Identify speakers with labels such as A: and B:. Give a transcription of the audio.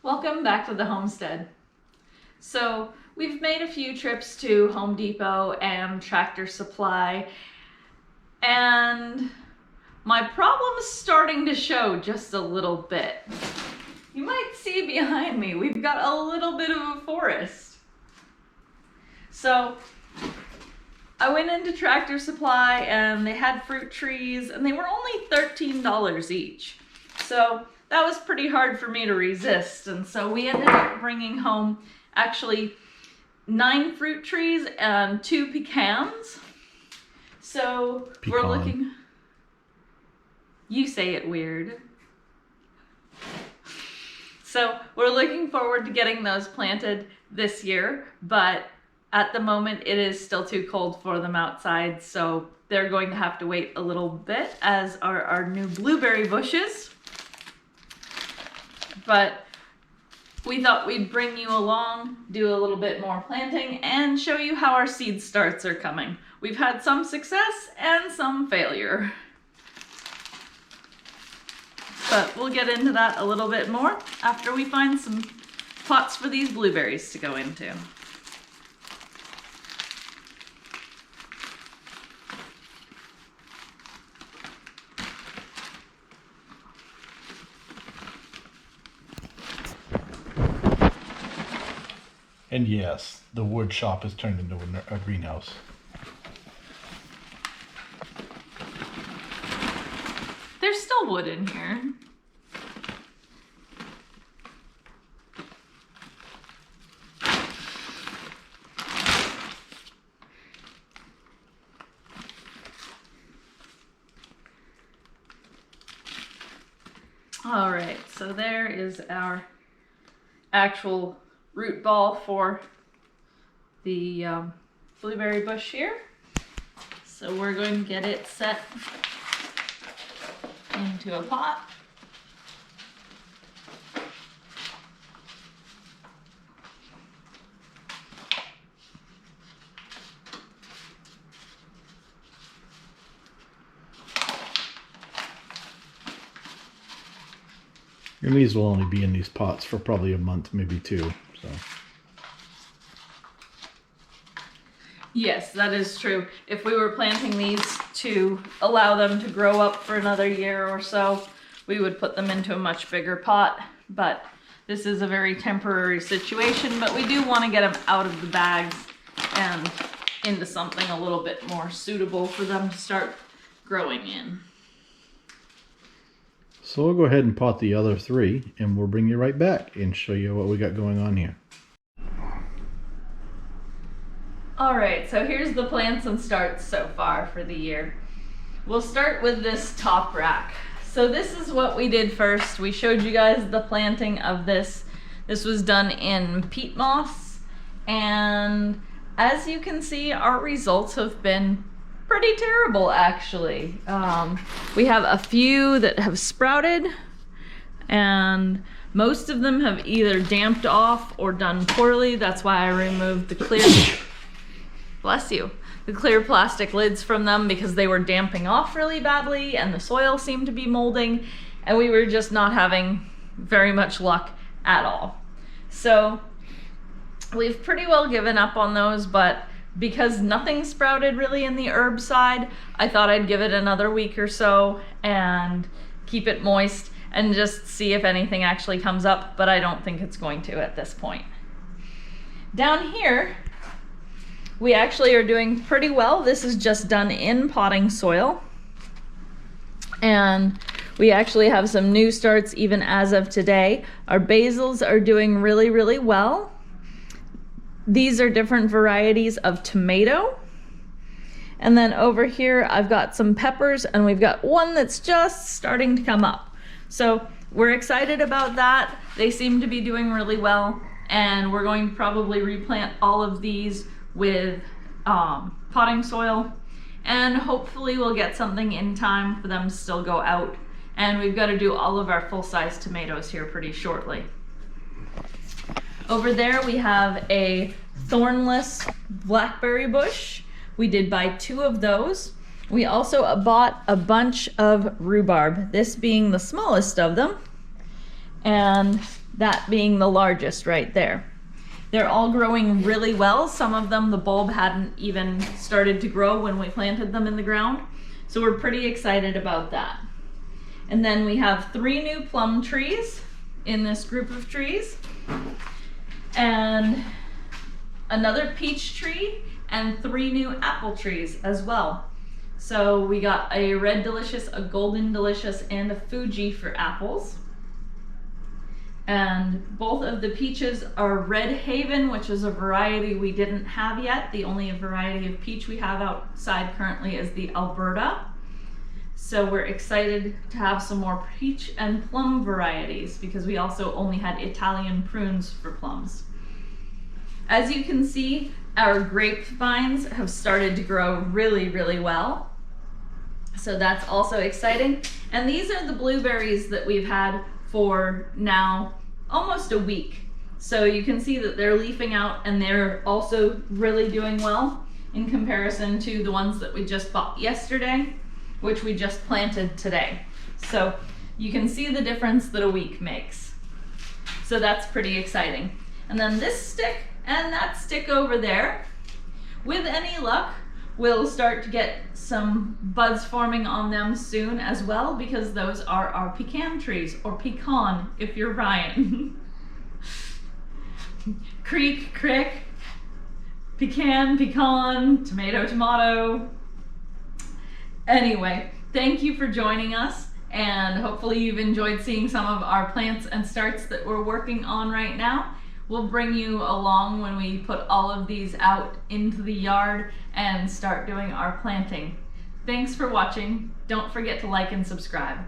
A: Welcome back to the homestead. So we've made a few trips to Home Depot and Tractor Supply, and my problem is starting to show just a little bit. You might see behind me, we've got a little bit of a forest. So I went into Tractor Supply and they had fruit trees and they were only $13 each. So that was pretty hard for me to resist. And so we ended up bringing home actually 9 fruit trees and 2 pecans. So we're looking, you say it weird. So we're looking forward to getting those planted this year, but at the moment it is still too cold for them outside. So they're going to have to wait a little bit, as are our new blueberry bushes. But we thought we'd bring you along, do a little bit more planting, and show you how our seed starts are coming. We've had some success and some failure. But we'll get into that a little bit more after we find some pots for these blueberries to go into.
B: And yes, the wood shop has turned into a greenhouse.
A: There's still wood in here. All right, so there is our actual root ball for the blueberry bush here. So we're going to get it set into a pot.
B: Your leaves will only be in these pots for probably a month, maybe 2. So.
A: Yes, that is true. If we were planting these to allow them to grow up for another year or so, we would put them into a much bigger pot. But this is a very temporary situation, but we do want to get them out of the bags and into something a little bit more suitable for them to start growing in.
B: So we'll go ahead and pot the other 3, and we'll bring you right back and show you what we got going on here.
A: All right, so here's the plants and starts so far for the year. We'll start with this top rack. So this is what we did first. We showed you guys the planting of this. This was done in peat moss, and as you can see, our results have been pretty terrible, actually. We have a few that have sprouted, and most of them have either damped off or done poorly. That's why I removed the clear, bless you, the clear plastic lids from them, because they were damping off really badly and the soil seemed to be molding, and we were just not having very much luck at all. So we've pretty well given up on those, but because nothing sprouted really in the herb side, I thought I'd give it another week or so and keep it moist and just see if anything actually comes up, but I don't think it's going to at this point. Down here, we actually are doing pretty well. This is just done in potting soil, and we actually have some new starts even as of today. Our basils are doing really, really well. These are different varieties of tomato. And then over here, I've got some peppers, and we've got one that's just starting to come up. So we're excited about that. They seem to be doing really well, and we're going to probably replant all of these with potting soil, and hopefully we'll get something in time for them to still go out. And we've got to do all of our full-size tomatoes here pretty shortly. Over there we have a thornless blackberry bush. We did buy 2 of those. We also bought a bunch of rhubarb, this being the smallest of them. and that being the largest right there. They're all growing really well. Some of them, the bulb hadn't even started to grow when we planted them in the ground. So we're pretty excited about that. And then we have 3 new plum trees in this group of trees, and another peach tree, and 3 new apple trees as well. So we got a Red Delicious, a Golden Delicious, and a Fuji for apples. And both of the peaches are Red Haven, which is a variety we didn't have yet. The only variety of peach we have outside currently is the Alberta. So we're excited to have some more peach and plum varieties because we also only had Italian prunes for plums. As you can see, our grapevines have started to grow really, really well. So that's also exciting. And these are the blueberries that we've had for now almost a week. So you can see that they're leafing out and they're also really doing well in comparison to the ones that we just bought yesterday, which we just planted today. So you can see the difference that a week makes. So that's pretty exciting. And then this stick and that stick over there, with any luck, we'll start to get some buds forming on them soon as well, because those are our pecan trees, or pecan if you're Ryan. Creek, crick, pecan, pecan, tomato, tomato. Anyway, thank you for joining us, and hopefully you've enjoyed seeing some of our plants and starts that we're working on right now. We'll bring you along when we put all of these out into the yard and start doing our planting. Thanks for watching. Don't forget to like and subscribe.